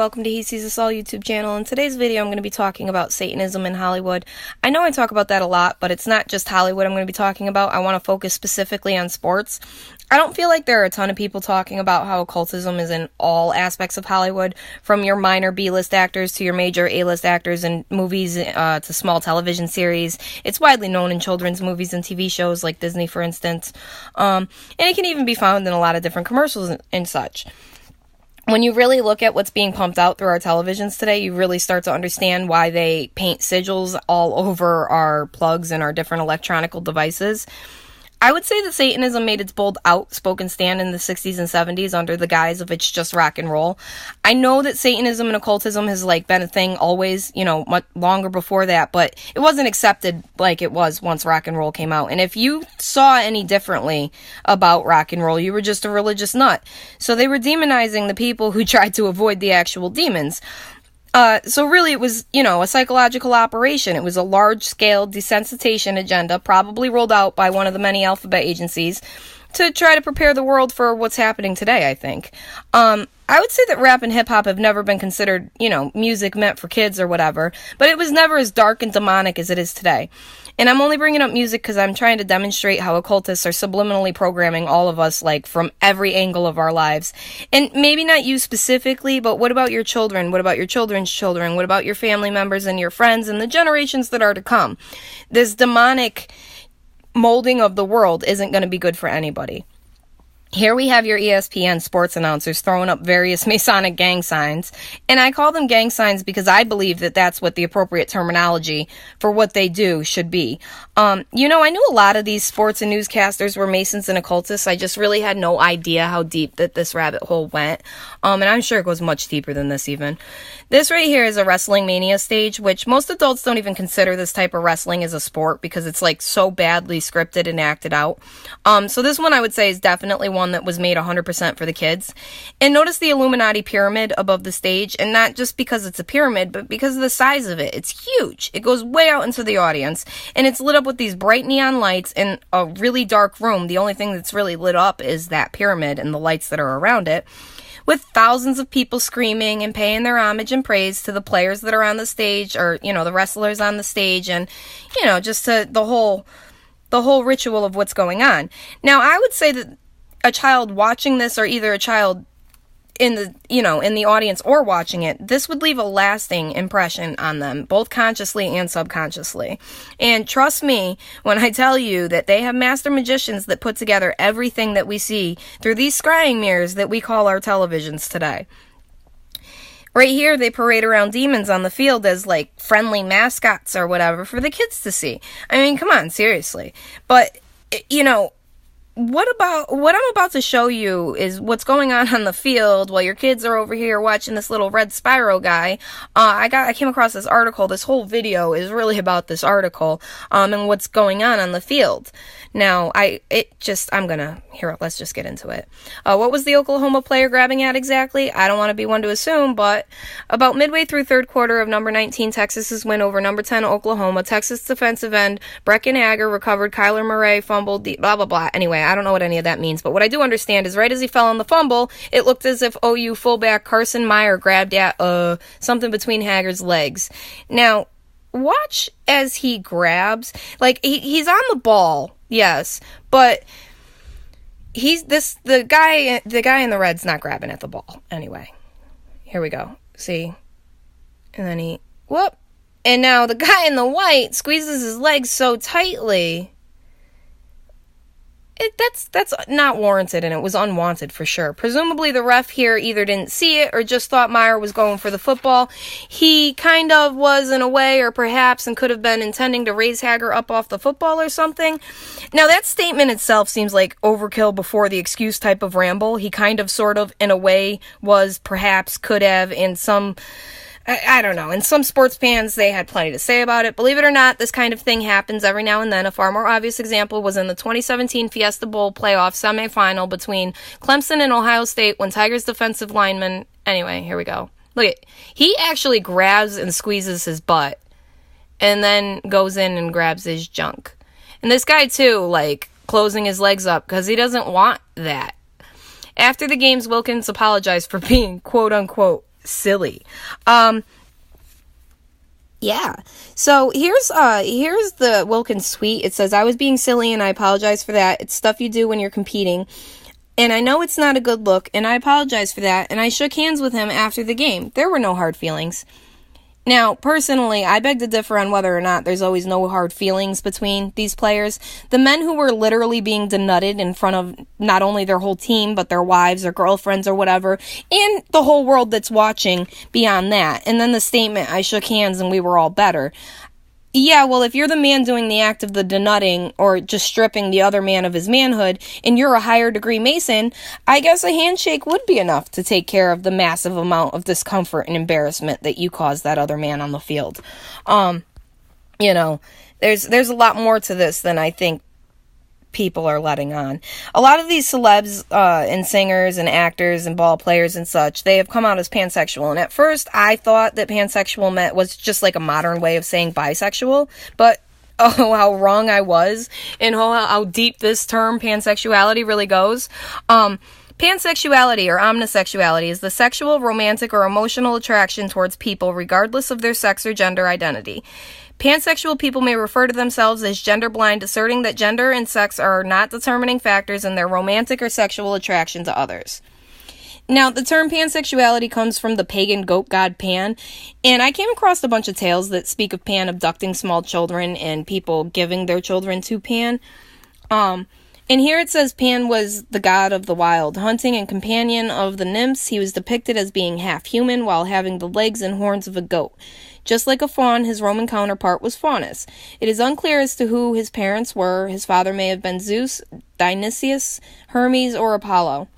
Welcome to He Sees Us All YouTube channel. In today's video, I'm going to be talking about Satanism in Hollywood. I know I talk about that a lot, but it's not just Hollywood I'm going to be talking about. I want to focus specifically on sports. I don't feel like there are a ton of people talking about how occultism is in all aspects of Hollywood, from your minor B-list actors to your major A-list actors in movies to small television series. It's widely known in children's movies and TV shows like Disney, for instance. And it can even be found in a lot of different commercials and such. When you really look at what's being pumped out through our televisions today, you really start to understand why they paint sigils all over our plugs and our different electronic devices. I would say that Satanism made its bold outspoken stand in the 60s and 70s under the guise of it's just rock and roll. I know that Satanism and occultism has been a thing always, much longer before that, but it wasn't accepted like it was once rock and roll came out. And if you saw any differently about rock and roll, you were just a religious nut. So they were demonizing the people who tried to avoid the actual demons. So really it was, a psychological operation. It was a large-scale desensitization agenda, probably rolled out by one of the many alphabet agencies, to try to prepare the world for what's happening today, I think. I would say that rap and hip-hop have never been considered, music meant for kids or whatever, but it was never as dark and demonic as it is today. And I'm only bringing up music because I'm trying to demonstrate how occultists are subliminally programming all of us, from every angle of our lives. And maybe not you specifically, but what about your children? What about your children's children? What about your family members and your friends and the generations that are to come? This demonic molding of the world isn't going to be good for anybody. Here we have your ESPN sports announcers throwing up various Masonic gang signs, and I call them gang signs because I believe that that's what the appropriate terminology for what they do should be. I knew a lot of these sports and newscasters were Masons and occultists. I just really had no idea how deep that this rabbit hole went, and I'm sure it goes much deeper than this even. This right here is a Wrestling Mania stage, which most adults don't even consider this type of wrestling as a sport because it's so badly scripted and acted out. So this one I would say is definitely one that was made 100% for the kids. And notice the Illuminati pyramid above the stage, and not just because it's a pyramid, but because of the size of it. It's huge. It goes way out into the audience, and it's lit up with these bright neon lights in a really dark room. The only thing that's really lit up is that pyramid and the lights that are around it, with thousands of people screaming and paying their homage and praise to the players that are on the stage, or, the wrestlers on the stage, and, just to the whole ritual of what's going on. Now, I would say that a child watching this, or either a child in the audience or watching it, this would leave a lasting impression on them, both consciously and subconsciously. And trust me when I tell you that they have master magicians that put together everything that we see through these scrying mirrors that we call our televisions today. Right here, they parade around demons on the field as, friendly mascots or whatever for the kids to see. I mean, come on, seriously. But, what I'm about to show you is what's going on the field while your kids are over here watching this little red Spyro guy. I came across this article. This whole video is really about this article, and what's going on the field. Now, let's just get into it. What was the Oklahoma player grabbing at exactly? I don't want to be one to assume, but about midway through third quarter of number 19 Texas's win over number 10 Oklahoma, Texas defensive end Breckyn Hager recovered, Kyler Murray fumbled, blah, blah, blah. Anyway, I don't know what any of that means, but what I do understand is right as he fell on the fumble, it looked as if OU fullback Carson Meyer grabbed at something between Hager's legs. Now, watch as he grabs. He's on the ball, yes, but the guy in the red's not grabbing at the ball. Anyway, here we go. See? And then whoop. And now the guy in the white squeezes his legs so tightly. That's not warranted, and it was unwanted for sure. Presumably the ref here either didn't see it or just thought Meyer was going for the football. He kind of was in a way, or perhaps, and could have been intending to raise Hager up off the football or something. Now that statement itself seems like overkill before the excuse type of ramble. He kind of, sort of, in a way, was, perhaps, could have, in some... I don't know. In some sports fans, they had plenty to say about it. Believe it or not, this kind of thing happens every now and then. A far more obvious example was in the 2017 Fiesta Bowl playoff semifinal between Clemson and Ohio State when Tigers defensive lineman... Anyway, here we go. Look at... He actually grabs and squeezes his butt and then goes in and grabs his junk. And this guy, too, closing his legs up because he doesn't want that. After the games, Wilkins apologized for being, quote-unquote, silly. Yeah. So here's the Wilkins tweet. It says, "I was being silly and I apologize for that. It's stuff you do when you're competing. And I know it's not a good look, and I apologize for that. And I shook hands with him after the game. There were no hard feelings." Now, personally, I beg to differ on whether or not there's always no hard feelings between these players. The men who were literally being denutted in front of not only their whole team, but their wives or girlfriends or whatever, and the whole world that's watching beyond that. And then the statement, "I shook hands and we were all better." Yeah, well, if you're the man doing the act of the denutting or just stripping the other man of his manhood, and you're a higher degree Mason, I guess a handshake would be enough to take care of the massive amount of discomfort and embarrassment that you caused that other man on the field. You know, there's a lot more to this than I think people are letting on. A lot of these celebs and singers and actors and ball players and such, they have come out as pansexual. And at first, I thought that pansexual was just like a modern way of saying bisexual. But oh, how wrong I was, and how deep this term pansexuality really goes. Pansexuality or omnisexuality is the sexual, romantic, or emotional attraction towards people regardless of their sex or gender identity. Pansexual people may refer to themselves as gender blind, asserting that gender and sex are not determining factors in their romantic or sexual attraction to others. Now, the term pansexuality comes from the pagan goat god Pan, and I came across a bunch of tales that speak of Pan abducting small children and people giving their children to Pan. And here it says Pan was the god of the wild, hunting and companion of the nymphs. He was depicted as being half human while having the legs and horns of a goat. Just like a faun, his Roman counterpart was Faunus. It is unclear as to who his parents were. His father may have been Zeus, Dionysius, Hermes, or Apollo.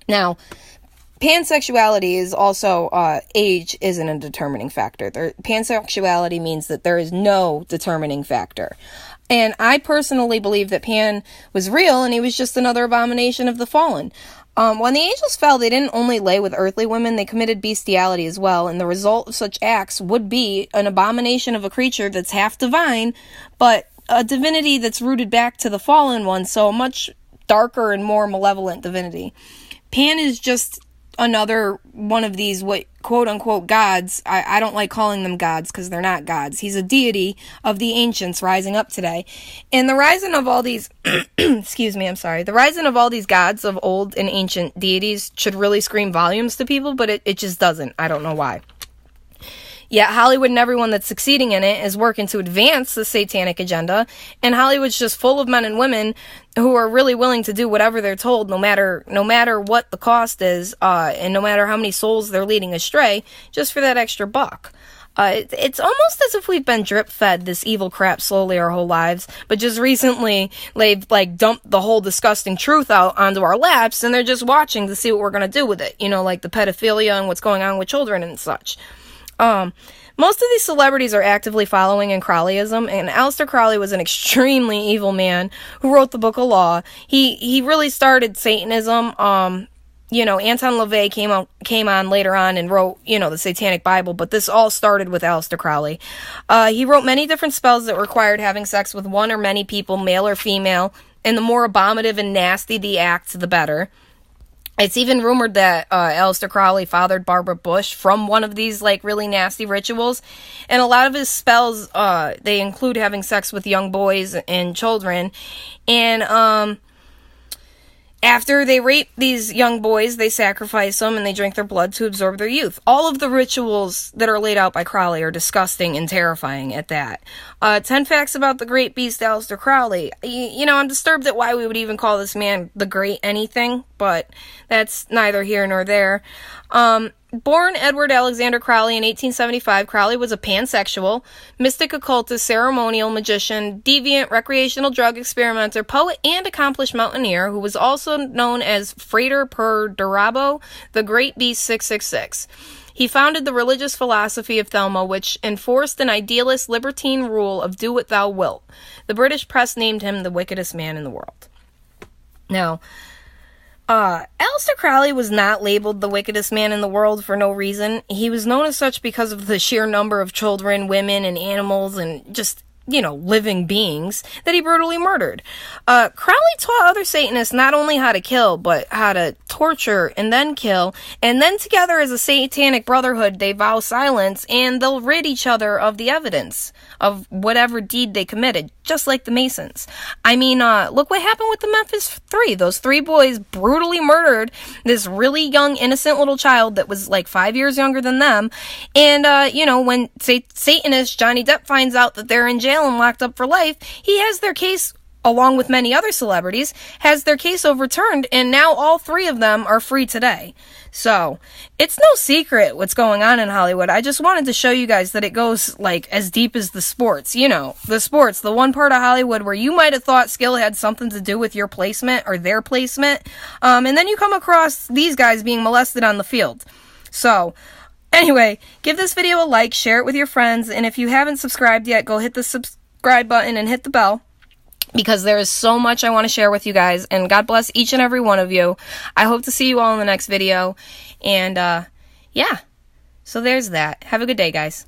Now, pansexuality is also, age isn't a determining factor. Pansexuality means that there is no determining factor. And I personally believe that Pan was real and he was just another abomination of the fallen. When the angels fell, they didn't only lay with earthly women, they committed bestiality as well, and the result of such acts would be an abomination of a creature that's half divine, but a divinity that's rooted back to the fallen one, so a much darker and more malevolent divinity. Pan is just another one of these quote-unquote gods. I don't like calling them gods because they're not gods. He's a deity of the ancients rising up today. And the rising of all these, the rising of all these gods of old and ancient deities should really scream volumes to people, but it just doesn't. I don't know why. Yet Hollywood and everyone that's succeeding in it is working to advance the satanic agenda, and Hollywood's just full of men and women who are really willing to do whatever they're told, no matter what the cost is, and no matter how many souls they're leading astray, just for that extra buck. It's almost as if we've been drip-fed this evil crap slowly our whole lives, but just recently they've dumped the whole disgusting truth out onto our laps, and they're just watching to see what we're gonna do with it. You know, like the pedophilia and what's going on with children and such. Most of these celebrities are actively following in Crowleyism, and Aleister Crowley was an extremely evil man who wrote the Book of Law. He really started Satanism. Anton LaVey came on later on and wrote, the Satanic Bible, but this all started with Aleister Crowley. He wrote many different spells that required having sex with one or many people, male or female, and the more abominative and nasty the act, the better. It's even rumored that Aleister Crowley fathered Barbara Bush from one of these, really nasty rituals. And a lot of his spells, they include having sex with young boys and children. And after they rape these young boys, they sacrifice them and they drink their blood to absorb their youth. All of the rituals that are laid out by Crowley are disgusting and terrifying at that. 10 facts about the great beast Aleister Crowley. I'm disturbed at why we would even call this man the great anything, but that's neither here nor there. Born Edward Alexander Crowley in 1875, Crowley was a pansexual, mystic occultist, ceremonial magician, deviant, recreational drug experimenter, poet, and accomplished mountaineer who was also known as Frater Perdurabo, the Great Beast 666. He founded the religious philosophy of Thelma, which enforced an idealist, libertine rule of do what thou wilt. The British press named him the wickedest man in the world. Now, Aleister Crowley was not labeled the wickedest man in the world for no reason. He was known as such because of the sheer number of children, women, and animals, and just living beings that he brutally murdered. Crowley taught other Satanists not only how to kill, but how to torture and then kill, and then together as a satanic brotherhood, they vow silence, and they'll rid each other of the evidence of whatever deed they committed, just like the Masons. I mean, look what happened with the Memphis 3. Those 3 boys brutally murdered this really young, innocent little child that was like 5 years younger than them, and, when Satanist Johnny Depp finds out that they're in jail and locked up for life, he has their case, along with many other celebrities, has their case overturned, and now all 3 of them are free today. So, it's no secret what's going on in Hollywood. I just wanted to show you guys that it goes, as deep as the sports. The sports, the one part of Hollywood where you might have thought skill had something to do with your placement or their placement, and then you come across these guys being molested on the field. So, anyway, give this video a like, share it with your friends, and if you haven't subscribed yet, go hit the subscribe button and hit the bell, because there is so much I want to share with you guys, and God bless each and every one of you. I hope to see you all in the next video, and, yeah, so there's that. Have a good day, guys.